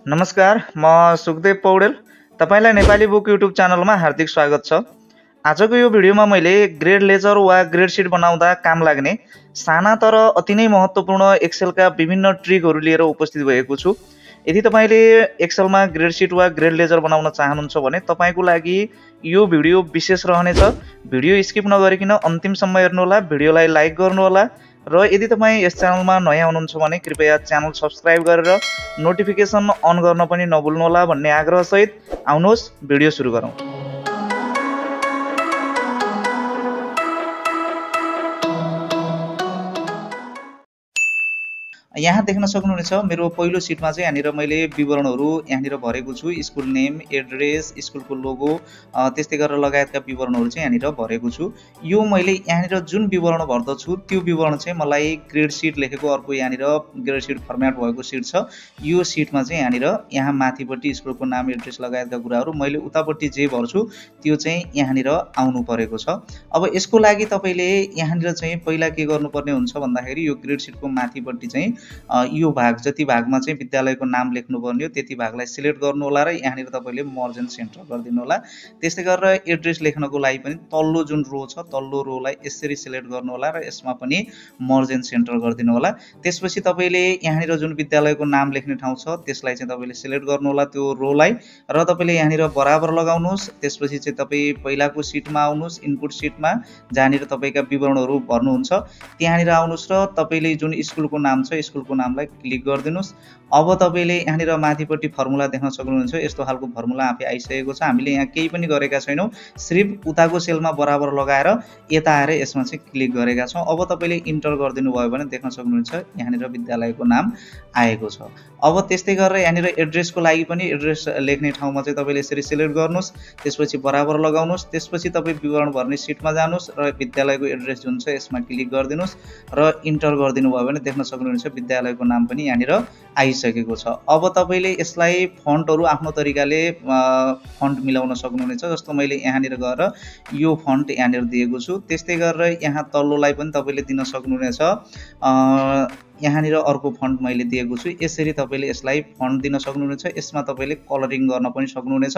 नमस्कार, म सुखदेव पौडेल। तपाईलाई नेपाली बुक युट्युब च्यानलमा हार्दिक स्वागत छ। आजको यो भिडियोमा मैले ग्रेड लेजर वा ग्रेड सिट बनाउँदा काम लाग्ने साना तर अति नै महत्त्वपूर्ण एक्सेलका विभिन्न ट्रिकहरू लिएर उपस्थित भएको छु। यदि तपाईले एक्सेलमा ग्रेड सिट वा ग्रेड लेजर बनाउन चाहनुहुन्छ भने तपाईको लागि यो भिडियो विशेष रहनेछ। भिडियो स्किप नगरिकन अन्तिमसम्म हेर्नुहोला, भिडियोलाई लाइक गर्नुहोला र यदि तपाईँ यस च्यानलमा नयाँ हुनुहुन्छ भने कृपया च्यानल सब्स्क्राइब गरेर नोटिफिकेसन अन गर्न पनि नभुल्नुहोला भन्ने आग्रहसहित आउनुहोस् भिडियो सुरु गरौँ। यहाँ देख्न सक्नुहुनेछ मेरो पहिलो सिटमा चाहिँ यहाँनिर मैले विवरणहरू यहाँनिर भरेको छु। स्कुल नेम, एड्रेस, स्कुलको लोगो, त्यस्तै गरेर लगायतका विवरणहरू चाहिँ यहाँनिर भरेको छु। यो मैले यहाँनिर जुन विवरण भर्दछु त्यो विवरण चाहिँ मलाई ग्रेड सिट लेखेको अर्को यहाँनिर ग्रेड सिट फर्मेट भएको सिट छ। यो सिटमा चाहिँ यहाँनिर यहाँ माथिपट्टि स्कुलको नाम, एड्रेस लगायतका कुराहरू मैले उतापट्टि जे भर्छु त्यो चाहिँ यहाँनिर आउनु परेको छ। अब यसको लागि तपाईले यहाँनिर चाहिँ पहिला के गर्नुपर्ने हुन्छ भन्दाखेरि यो ग्रेड सिटको माथिपट्टि चाहिँ यो भाग जति भागमा चाहिँ विद्यालयको नाम लेख्नुपर्ने हो त्यति भागलाई सिलेक्ट गर्नु होला र यहाँनिर तपाईले मर्ज एन्ड सेन्टर गरिदिनु होला। त्यस्तै गरेर एड्रेस लेख्नको लागि पनि तल्लो जुन रो छ तल्लो रोलाई यसरी सिलेक्ट गर्नु होला र यसमा पनि मर्ज एन्ड सेन्टर गरिदिनु होला। त्यसपछि तपाईले यहाँनिर जुन विद्यालयको नाम लेख्ने ठाउँ छ त्यसलाई चाहिँ तपाईले सिलेक्ट गर्नु होला त्यो रोलाई र तपाईले यहाँनिर बराबर लगाउनुहोस्। त्यसपछि चाहिँ तपाई पहिलाको सिटमा आउनुहोस्, इनपुट सिटमा जहाँनिर तपाईका विवरणहरू भर्नुहुन्छ त्यहाँनिर आउनुहोस् र तपाईले जुन स्कुलको नाम छ स्कुलको नामलाई क्लिक गरिदिनुस्। अब तपाईले यहाँनिर माथिपट्टि फर्मुला देख्न सक्नुहुन्छ। यस्तो खालको फर्मुला आफै आइसकेको छ। हामीले यहाँ केही पनि गरेका छैनौँ, सिर्फ उताको सेलमा बराबर लगाएर यता आएर यसमा चाहिँ क्लिक गरेका छौँ। अब तपाईले इन्टर गरिदिनु भयो भने देख्न सक्नुहुन्छ यहाँनिर विद्यालयको नाम आएको छ। अब त्यस्तै गरेर यहाँनिर एड्रेसको लागि पनि एड्रेस लेख्ने ठाउँमा चाहिँ तपाईले यसरी सिलेक्ट गर्नुहोस्, त्यसपछि बराबर लगाउनुहोस्। त्यसपछि तपाईँ विवरण भर्ने सिटमा जानुहोस् र विद्यालयको एड्रेस जुन छ यसमा क्लिक गरिदिनुहोस् र इन्टर गरिदिनु भयो भने देख्न सक्नुहुन्छ विद्यालयको नाम पनि यहाँनिर आइसकेको छ। अब तपाईले यसलाई फन्टहरू आफ्नो तरिकाले फन्ट मिलाउन सक्नुहुनेछ। जस्तो मैले यहाँनिर गएर यो फन्ट यहाँनिर दिएको छु। त्यस्तै गरेर यहाँ तल्लोलाई पनि तपाईले दिन सक्नुहुनेछ। यहाँनिर अर्को फन्ट मैले दिएको छु। यसरी तपाईले यसलाई फन्ट दिन सक्नुहुनेछ। यसमा तपाईले कलरिङ गर्न पनि सक्नुहुनेछ।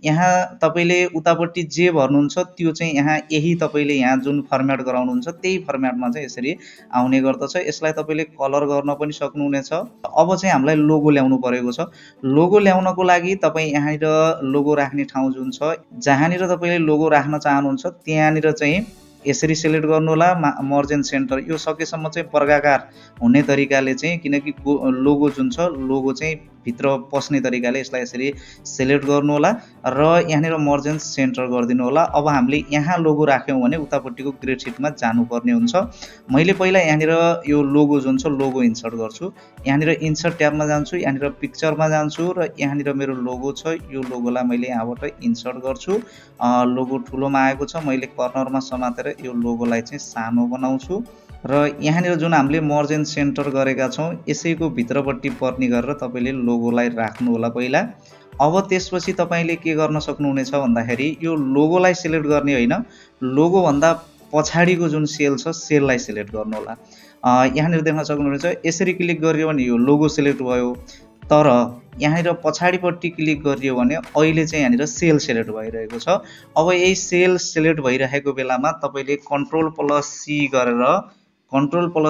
यहाँ तपाईले उतापट्टि जे भर्नुहुन्छ त्यो चाहिँ यहाँ यही तपाईले यहाँ जुन फर्मेट गराउनुहुन्छ त्यही फर्मेटमा चाहिँ यसरी आउने गर्दछ। यसलाई तपाईले कलर गर्न पनि सक्नुहुनेछ। अब चाहिँ हामीलाई लोगो ल्याउनु परेको छ। लोगो ल्याउनको लागि तपाई यहाँनिर लोगो राख्ने ठाउँ जुन छ जहाँनिर तपाईले लोगो राख्न चाहनुहुन्छ त्यहाँनिर चाहिँ यसरी सिलेक्ट गर्नु होला मर्ज एन्ड सेन्टर। यो सकेसम्म चाहिँ वर्गाकार हुने तरिकाले चाहिँ किनकि लोगो जुन छ लोगो चाहिँ भित्र पस्ने तरिकाले यसलाई यसरी सिलेक्ट गर्नु होला र यहाँनिर मर्ज एन्ड सेन्टर गरिदिनु होला। अब हामीले यहाँ लोगो राख्यौँ भने उतापट्टिको ग्रेड सिटमा जानुपर्ने हुन्छ। मैले पहिला यहाँनिर यो लोगो जुन छ लोगो इन्सर्ट गर्छु। यहाँनिर इन्सर्ट ट्याबमा जान्छु, यहाँनिर पिक्चरमा जान्छु र यहाँनिर मेरो लोगो छ यो लोगोलाई मैले यहाँबाट इन्सर्ट गर्छु। लोगो ठुलोमा आएको छ, मैले कर्नरमा समातेर यो लोगोलाई चाहिँ सानो बनाउँछु र यहाँनिर जुन हामीले मर्ज एन्ड सेन्टर गरेका छौँ यसैको भित्रपट्टि पर्ने गरेर तपाईले लोगोलाई राख्नु होला पहिला। अब त्यसपछि तपाईले के गर्न सक्नुहुनेछ भन्दाखेरि यो लोगोलाई सिलेक्ट गर्ने होइन, लोगो भन्दा पछाडिको जुन सेल छ सेललाई सिलेक्ट गर्नु होला। यहाँनिर देख्न सक्नुहुनेछ यसरी क्लिक गरियो भने यो लोगो सिलेक्ट भयो, तर यहाँनिर पछाडिपट्टि क्लिक गरियो भने अहिले चाहिँ यहाँनिर सेल सिलेक्ट भइरहेको छ। अब यही सेल सिलेक्ट भइरहेको बेलामा तपाईले कन्ट्रोल प्लस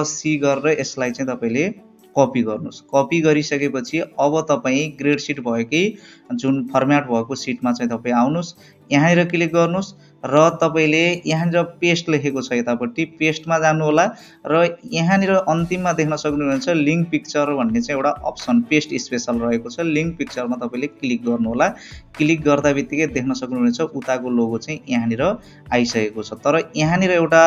सी गरेर यसलाई चाहिँ तपाईले कपी गर्नुहोस्। कपी गरिसकेपछि अब तपाईँ ग्रेड सिट भएकै जुन फर्मेट भएको सिटमा चाहिँ तपाईँ आउनुहोस्, यहाँनिर क्लिक गर्नुहोस् र तपाईले यहाँनिर पेस्ट लेखेको छ यतापट्टि पेस्टमा जानु होला र यहाँनिर अन्तिममा देख्न सक्नुहुन्छ लिङ्क पिक्चर भन्ने चाहिँ एउटा अप्सन पेस्ट स्पेशल रहेको छ। लिङ्क पिक्चरमा तपाईले क्लिक गर्नु होला। क्लिक गर्दा बित्तिकै देख्न सक्नुहुन्छ उताको लोगो चाहिँ यहाँनिर आइसकेको छ। तर यहाँनिर एउटा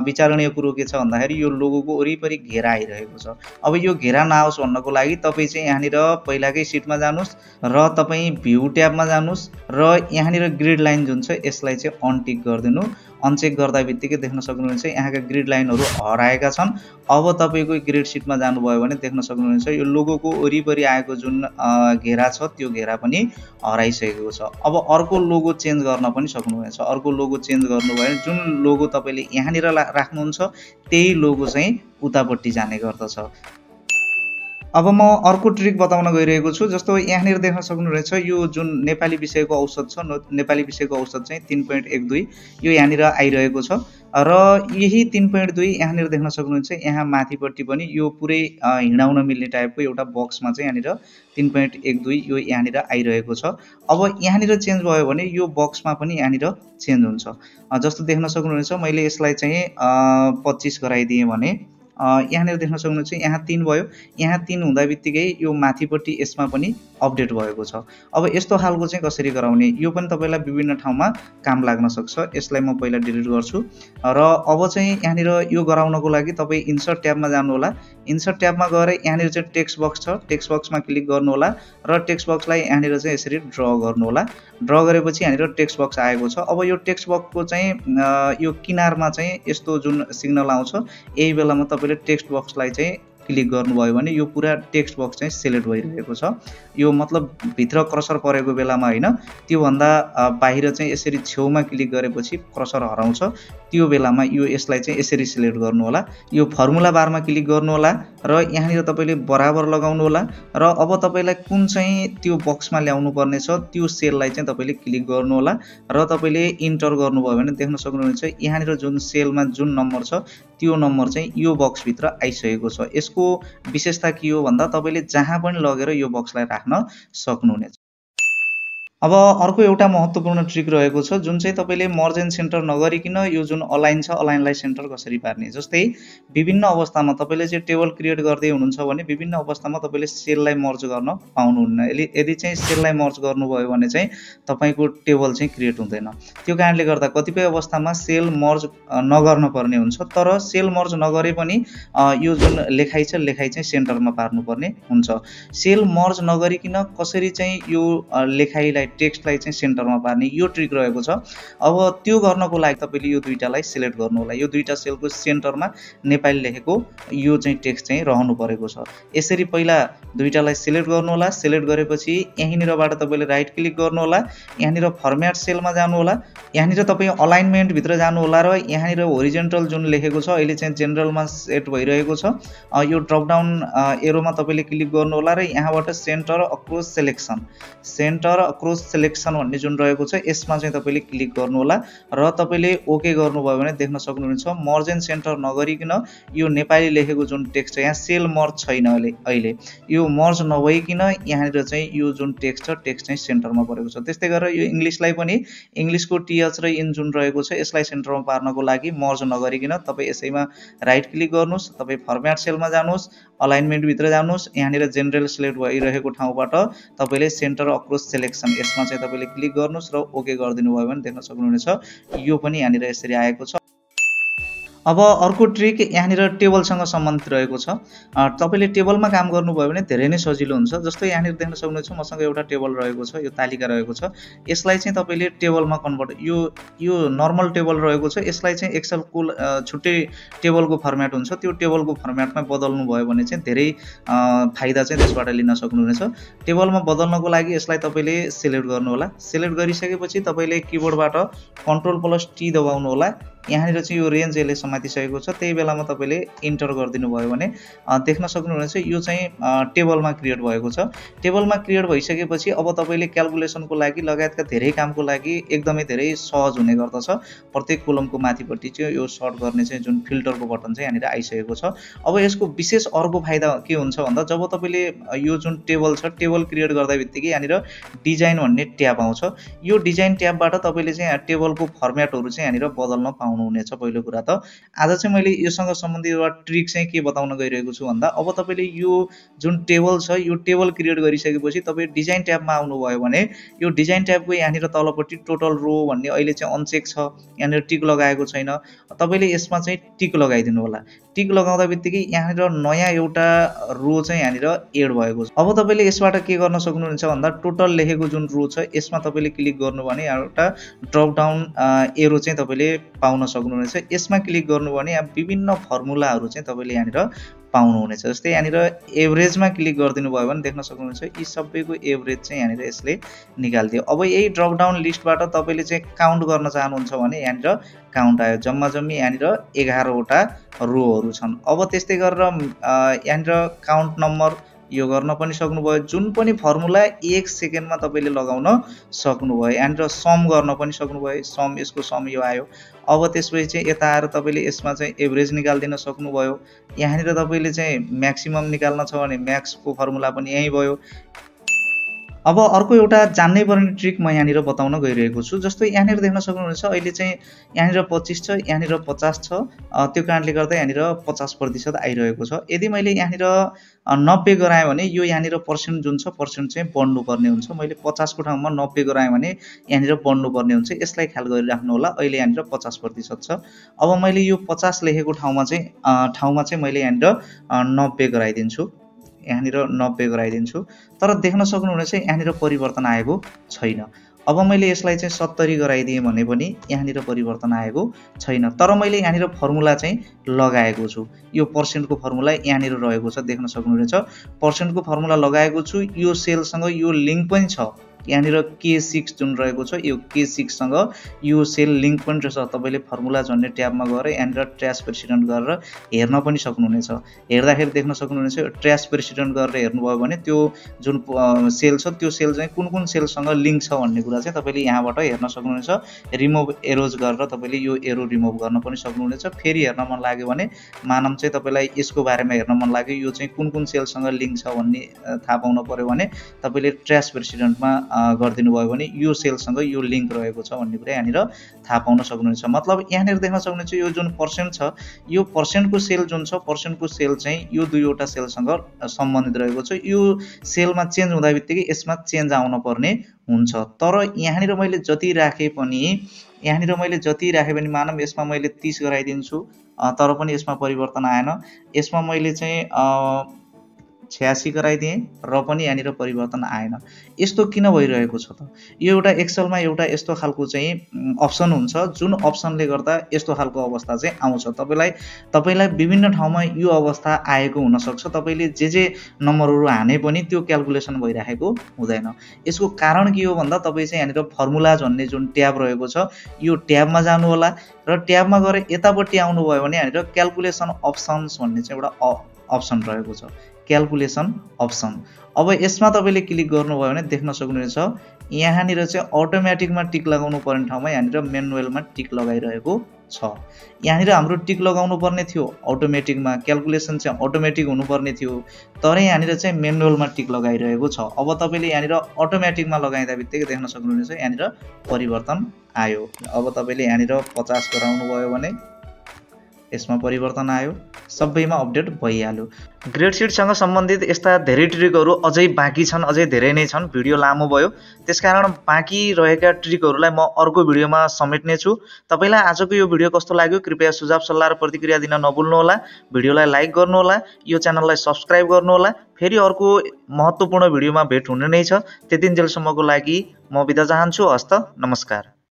विचारणीय कुरो के छ भन्दाखेरि यो लोगोको वरिपरि घेरा आइरहेको छ। अब यो घेरा नआओस् भन्नको लागि तपाईँ चाहिँ यहाँनिर पहिलाकै सिटमा जानुहोस् र तपाईँ भ्यू ट्याबमा जानुहोस् र यहाँनिर ग्रिड लाइन जुन छ यसलाई चाहिँ अनटिक गरिदिनु। अनचेक गर्दा बित्तिकै देख्न सक्नुहुन्छ यहाँका ग्रिड लाइनहरू हराएका छन्। अब तपाईको ग्रेड सिटमा जानुभयो भने देख्न सक्नुहुन्छ यो लोगोको वरिपरि आएको जुन घेरा छ त्यो घेरा पनि हराइसकेको छ। अब अर्को लोगो चेन्ज गर्न पनि सक्नुहुनेछ। अर्को लोगो चेन्ज गर्नुभयो भने जुन लोगो तपाईले यहाँनिर राख्नुहुन्छ त्यही लोगो चाहिँ उतापट्टि जाने गर्दछ। अब म अर्को ट्रिक बताउन गइरहेको छु। जस्तो यहाँनिर देख्न सक्नुहुनेछ यो जुन नेपाली विषयको औसत छ, नेपाली विषयको औसत चाहिँ 3.12 यो यहाँनिर आइरहेको छ र यही 3.2 यहाँनिर देख्न सक्नुहुन्छ। यहाँ माथिपट्टि पनि यो पुरै हिँडाउन मिल्ने टाइपको एउटा बक्समा चाहिँ यहाँनिर 3.12 यो यहाँनिर आइरहेको छ। अब यहाँनिर चेन्ज भयो भने यो बक्समा पनि यहाँनिर चेन्ज हुन्छ। जस्तो देख्न सक्नुहुनेछ मैले यसलाई चाहिँ 25 गराइदिएँ भने यहाँनिर देख्न सक्नुहुन्छ यहाँ 3 भयो। यहाँ 3 हुँदा बित्तिकै यो माथिपट्टि यसमा पनि अपडेट भएको छ। अब यस्तो खालको चाहिँ कसरी गराउने, यो पनि तपाईँलाई विभिन्न ठाउँमा काम लाग्न सक्छ। यसलाई म पहिला डिलिट गर्छु र अब चाहिँ यहाँनिर यो गराउनको लागि तपाईँ इन्सर्ट ट्याबमा जानुहोला। इन्सर्ट ट्याबमा गएर यहाँनिर चाहिँ टेक्स्ट बक्स छ, टेक्स्ट बक्समा क्लिक गर्नुहोला र टेक्स्ट बक्सलाई यहाँनिर चाहिँ यसरी ड्र गर्नुहोला। ड्र गरेपछि यहाँनिर टेक्स्ट बक्स आएको छ। अब यो टेक्स्ट बक्सको चाहिँ यो किनारमा चाहिँ यस्तो जुन सिग्नल आउँछ, यही बेलामा तपाईँले टेक्स्ट बक्सलाई चाहिँ क्लिक गर्नुभयो भने यो पुरा टेक्स्ट बक्स चाहिँ सिलेक्ट भइरहेको छ। यो मतलब भित्र क्रसर परेको बेलामा होइन, त्योभन्दा बाहिर चाहिँ यसरी छेउमा क्लिक गरेपछि क्रसर हराउँछ। त्यो बेलामा यो यसलाई चाहिँ यसरी सिलेक्ट गर्नु होला। यो फर्मुला बारमा क्लिक गर्नु होला र यहाँनिर तपाईँले बराबर लगाउनु होला र अब तपाईँलाई कुन चाहिँ त्यो बक्समा ल्याउनु पर्ने छ त्यो सेललाई चाहिँ तपाईँले क्लिक गर्नु होला र तपाईँले इन्टर गर्नुभयो भने देख्न सक्नुहुन्छ यहाँनिर जुन सेलमा जुन नम्बर छ त्यो नम्बर चाहिँ यो बक्सभित्र आइसकेको छ। यसको विशेषता के हो भन्दा तपाईँले जहाँ पनि लगेर यो बक्सलाई राख्न सक्नुहुनेछ। अब अर्को एउटा महत्त्वपूर्ण ट्रिक रहेको छ जुन चाहिँ तपाईँले मर्ज एन्ड सेन्टर नगरिकन यो जुन अलाइन छ अलाइनलाई सेन्टर कसरी पार्ने। जस्तै विभिन्न अवस्थामा तपाईँले चाहिँ टेबल क्रिएट गर्दै हुनुहुन्छ भने विभिन्न अवस्थामा तपाईँले सेललाई मर्ज गर्न पाउनुहुन्न। यदि चाहिँ सेललाई मर्ज गर्नुभयो भने चाहिँ तपाईँको टेबल चाहिँ क्रिएट हुँदैन। त्यो कारणले गर्दा कतिपय अवस्थामा सेल मर्ज नगर्न पर्ने हुन्छ, तर सेल मर्ज नगरे पनि यो जुन लेखाइ छ लेखाइ चाहिँ सेन्टरमा पार्नुपर्ने हुन्छ। सेल मर्ज नगरिकन कसरी चाहिँ यो लेखाइलाई टेक्स्टलाई चाहिँ सेन्टरमा पार्ने यो ट्रिक रहेको छ। अब त्यो गर्नको लागि तपाईँले यो दुईटालाई सिलेक्ट गर्नु होला। यो दुईटा सेलको सेन्टरमा नेपाली लेखेको यो चाहिँ टेक्स्ट चाहिँ रहनु परेको छ। यसरी पहिला दुईटालाई सिलेक्ट गर्नु होला। सिलेक्ट गरेपछि यहीँनिरबाट तपाईँले राइट क्लिक गर्नु होला। यहाँनिर फर्म्याट सेलमा जानु होला। यहाँनिर तपाईँ अलाइनमेन्ट भित्र जानु होला र यहाँनिर होरिजेन्टल जुन लेखेको छ अहिले चाहिँ जेनरलमा सेट भइरहेको छ। यो ड्रप डाउन एरोमा तपाईँले क्लिक गर्नु होला र यहाँबाट centre across selection, centre across selection भन्ने जुन रहेको छ यसमा चाहिँ तपाईँले क्लिक गर्नु होला र तपाईँले ओके गर्नुभयो भने देख्न सक्नुहुन्छ मर्ज एन्ड सेन्टर नगरिकन यो नेपाली लेखेको जुन टेक्स्ट छ यहाँ सेल मर्ज छैन अहिले यो मर्ज नभइकन यहाँनिर चाहिँ यो जुन टेक्स्ट छ टेक्स्ट चाहिँ सेन्टरमा परेको छ। त्यस्तै गरेर यो इङ्ग्लिसलाई पनि इङ्ग्लिसको टिएच र इन जुन रहेको छ यसलाई सेन्टरमा पार्नको लागि मर्ज नगरिकन तपाईँ यसैमा राइट क्लिक गर्नुहोस्। तपाईँ फर्म्याट सेलमा जानुहोस्, अलाइनमेन्ट भित्र जानुहोस्, यहाँनिर जेनरल सिलेक्ट भइरहेको ठाउँबाट तपाईँले सेन्टर अक्रोस सेलेक्सन यसमा चाहिँ तपाईँले क्लिक गर्नुहोस् र ओके गरिदिनु भयो भने देख्न सक्नुहुनेछ यो पनि यहाँनिर यसरी आएको छ। अब अर्को ट्रिक यहाँनिर टेबलसँग सम्बन्धित रहेको छ। तपाईँले टेबलमा काम गर्नुभयो भने धेरै नै सजिलो हुन्छ। जस्तै यहाँनिर देख्न सक्नुहुन्छ मसँग एउटा टेबल रहेको छ, यो तालिका रहेको छ। यसलाई चाहिँ तपाईँले टेबलमा कन्भर्ट यो नर्मल टेबल रहेको छ, यसलाई चाहिँ एक्सेलको छुट्टै टेबलको फर्म्याट हुन्छ, त्यो टेबलको फर्म्याटमा बदल्नु भयो भने चाहिँ धेरै फाइदा चाहिँ त्यसबाट लिन सक्नुहुनेछ। टेबलमा बदल्नको लागि यसलाई तपाईँले सिलेक्ट गर्नु होला। सिलेक्ट गरिसकेपछि तपाईँले किबोर्डबाट कन्ट्रोल+T दबाउनु होला। यहाँनिर चाहिँ यो रेन्ज यसले समातिसकेको छ, त्यही बेलामा तपाईँले इन्टर गरिदिनु भयो भने देख्न सक्नुहुनेछ यो चाहिँ टेबलमा क्रिएट भएको छ। टेबलमा क्रिएट भइसकेपछि अब तपाईँले क्यालकुलेसनको लागि लगायतका धेरै कामको लागि एकदमै धेरै सहज हुने गर्दछ। प्रत्येक कोलमको माथिपट्टि चाहिँ यो सर्ट गर्ने चाहिँ जुन फिल्टरको बटन चाहिँ यहाँनिर आइसकेको छ। अब यसको विशेष अर्को फाइदा के हुन्छ भन्दा जब तपाईँले यो जुन टेबल छ टेबल क्रिएट गर्दा बित्तिकै यहाँनिर डिजाइन भन्ने ट्याब आउँछ। यो डिजाइन ट्याबबाट तपाईँले चाहिँ टेबलको फर्म्याटहरू चाहिँ यहाँनिर बदल्न पाउनुहुनेछ। पहिलो कुरा त आज चाहिँ मैले योसँग सम्बन्धित एउटा ट्रिक चाहिँ के बताउन गइरहेको छु भन्दा अब तपाईँले यो जुन टेबल छ यो टेबल क्रिएट गरिसकेपछि तपाईँ डिजाइन ट्याबमा आउनुभयो भने यो डिजाइन ट्याबको यहाँनिर तलपट्टि टोटल रो भन्ने अहिले चाहिँ अनचेक छ, यहाँनिर टिक लगाएको छैन। तपाईँले यसमा चाहिँ टिक लगाइदिनु होला। टिक लगाउँदा बित्तिकै यहाँनिर नयाँ एउटा रो चाहिँ यहाँनिर एड भएको छ। अब तपाईँले यसबाट के गर्न सक्नुहुन्छ भन्दा टोटल लेखेको जुन रो छ यसमा तपाईँले क्लिक गर्नु भने एउटा ड्रप डाउन एरो चाहिँ तपाईँले पाउन सक्नुहुनेछ। यसमा क्लिक गर्नु भने यहाँ विभिन्न फर्मुलाहरू चाहिँ तपाईँले यहाँनिर पाउनुहुनेछ। जस्तै यहाँनिर एभरेजमा क्लिक गरिदिनु भयो भने देख्न सक्नुहुन्छ यी सबैको एभरेज चाहिँ यहाँनिर यसले निकालिदियो। अब यही ड्रप डाउन लिस्टबाट तपाईँले चाहिँ काउन्ट गर्न चाहनुहुन्छ भने यहाँनिर काउन्ट आयो। जम्मा जम्मी यहाँनिर 11वटा रोहरू छन्। अब त्यस्तै गरेर यहाँनिर काउन्ट नम्बर यो गर्न पनि सक्नुभयो। जुन पनि फर्मुला 1 सेकेन्डमा तपाईँले लगाउन सक्नुभयो। यहाँनिर सम गर्न पनि सक्नुभयो, सम यसको सम यो आयो। अब त्यसपछि चाहिँ यता आएर तपाईँले यसमा चाहिँ एभरेज निकालिदिन सक्नुभयो। यहाँनिर तपाईँले चाहिँ म्याक्सिमम निकाल्न छ भने म्याक्सको फर्मुला पनि यहीँ भयो। अब अर्को एउटा जान्नै पर्ने ट्रिक म यहाँनिर बताउन गइरहेको छु। जस्तो यहाँनिर देख्न सक्नुहुनेछ अहिले चाहिँ यहाँनिर 25 छ, यहाँनिर 50 छ। त्यो कारणले गर्दा यहाँनिर 50% आइरहेको छ। यदि मैले यहाँनिर 90 गराएँ भने यो यहाँनिर पर्सेन्ट जुन छ पर्सेन्ट चाहिँ बढ्नुपर्ने हुन्छ। मैले 50 को ठाउँमा 90 गराएँ भने यहाँनिर बढ्नुपर्ने हुन्छ। यसलाई ख्याल गरिराख्नु होला। अहिले यहाँनिर 50% छ। अब मैले यो 50 लेखेको ठाउँमा चाहिँ मैले यहाँनिर 90 गराइदिन्छु। यहाँनिर 90 गराइदिन्छु। तर देख्न सक्नुहुनेछ यहाँनिर परिवर्तन आएको छैन। अब मैले यसलाई चाहिँ 70 गराइदिएँ भने पनि यहाँनिर परिवर्तन आएको छैन। तर मैले यहाँनिर फर्मुला चाहिँ लगाएको छु। यो पर्सेन्टको फर्मुला यहाँनिर रहेको छ, देख्न सक्नुहुनेछ। पर्सेन्टको फर्मुला लगाएको छु। यो सेलसँग यो लिङ्क पनि छ। यहाँनिर K6 जुन रहेको छ यो K6 सँग यो सेल लिङ्क पनि रहेछ। तपाईँले फर्मुला जन्ने ट्याबमा गएर यहाँनिर ट्र्यास प्रेसिडेन्ट गरेर हेर्न पनि सक्नुहुनेछ। हेर्दाखेरि देख्न सक्नुहुनेछ ट्र्यास प्रेसिडेन्ट गरेर हेर्नुभयो भने त्यो जुन सेल छ त्यो सेल चाहिँ कुन कुन सेलसँग लिङ्क छ भन्ने कुरा चाहिँ तपाईँले यहाँबाट हेर्न सक्नुहुनेछ। रिमुभ एरोज गरेर तपाईँले यो एरो रिमुभ गर्न पनि सक्नुहुनेछ। फेरि हेर्न मन लाग्यो भने मानम चाहिँ तपाईँलाई यसको बारेमा हेर्न मन लाग्यो, यो चाहिँ कुन कुन सेलसँग लिङ्क छ भन्ने थाहा पाउन पर्यो भने तपाईँले ट्र्यास प्रेसिडेन्टमा गरिदिनु भयो भने यो सेलसँग यो लिङ्क रहेको छ भन्ने कुरा यहाँनिर थाहा पाउन सक्नुहुन्छ। मतलब यहाँनिर देख्न सक्नुहुन्छ यो जुन पर्सेन्ट छ यो पर्सेन्टको सेल जुन छ पर्सेन्टको सेल चाहिँ यो दुईवटा सेलसँग सम्बन्धित रहेको छ। यो सेलमा चेन्ज हुँदा बित्तिकै यसमा चेन्ज आउन पर्ने हुन्छ। तर यहाँनिर मैले जति राखेँ पनि मानम यसमा मैले 30 गराइदिन्छु तर पनि यसमा परिवर्तन आएन। यसमा मैले चाहिँ 86 गराइदिएँ र पनि यहाँनिर परिवर्तन आएन। यस्तो किन भइरहेको छ त? यो एउटा एक्सेलमा एउटा यस्तो खालको चाहिँ अप्सन हुन्छ जुन अप्सनले गर्दा यस्तो खालको अवस्था चाहिँ आउँछ। तपाईलाई विभिन्न ठाउँमा यो अवस्था आएको हुनसक्छ। तपाईँले जे नम्बरहरू हाने पनि त्यो क्यालकुलेसन भइराखेको हुँदैन। यसको कारण के हो भन्दा तपाईँ चाहिँ यहाँनिर फर्मुला भन्ने जुन ट्याब रहेको छ यो ट्याबमा जानु होला र ट्याबमा गएर यतापट्टि आउनुभयो भने यहाँनिर क्यालकुलेसन अप्सन्स भन्ने चाहिँ एउटा अप्सन रहेको छ, क्यालकुलेसन अप्सन। अब यसमा तपाईँले क्लिक गर्नुभयो भने देख्न सक्नुहुनेछ यहाँनिर चाहिँ अटोमेटिकमा टिक लगाउनु पर्ने ठाउँमा यहाँनिर म्यानुअलमा टिक लगाइरहेको छ। यहाँनिर हाम्रो टिक लगाउनु पर्ने थियो अटोमेटिकमा, क्यालकुलेसन चाहिँ अटोमेटिक हुनुपर्ने थियो, तर यहाँनिर चाहिँ म्यानुअलमा टिक लगाइरहेको छ। अब तपाईँले यहाँनिर अटोमेटिकमा लगाइदा बित्तिकै देख्न सक्नुहुनेछ यहाँनिर परिवर्तन आयो। अब तपाईँले यहाँनिर 50 गराउनु भयो भने यसमा परिवर्तन आयो, सबैमा अपडेट भइहाल्यो। ग्रेडसिटसँग सम्बन्धित यस्ता धेरै ट्रिकहरू अझै बाँकी छन्, अझै धेरै नै छन्। भिडियो लामो भयो, त्यसकारण बाँकी रहेका ट्रिकहरूलाई म अर्को भिडियोमा समेट्ने छु। तपाईँलाई आजको यो भिडियो कस्तो लाग्यो कृपया सुझाव सल्लाह र प्रतिक्रिया दिन नभुल्नुहोला। भिडियोलाई लाइक गर्नुहोला, यो च्यानललाई सब्स्क्राइब गर्नुहोला। फेरि अर्को महत्त्वपूर्ण भिडियोमा भेट हुने नै छ। त्यतिन्जेलसम्मको लागि म बिदा चाहन्छु। हस्त नमस्कार।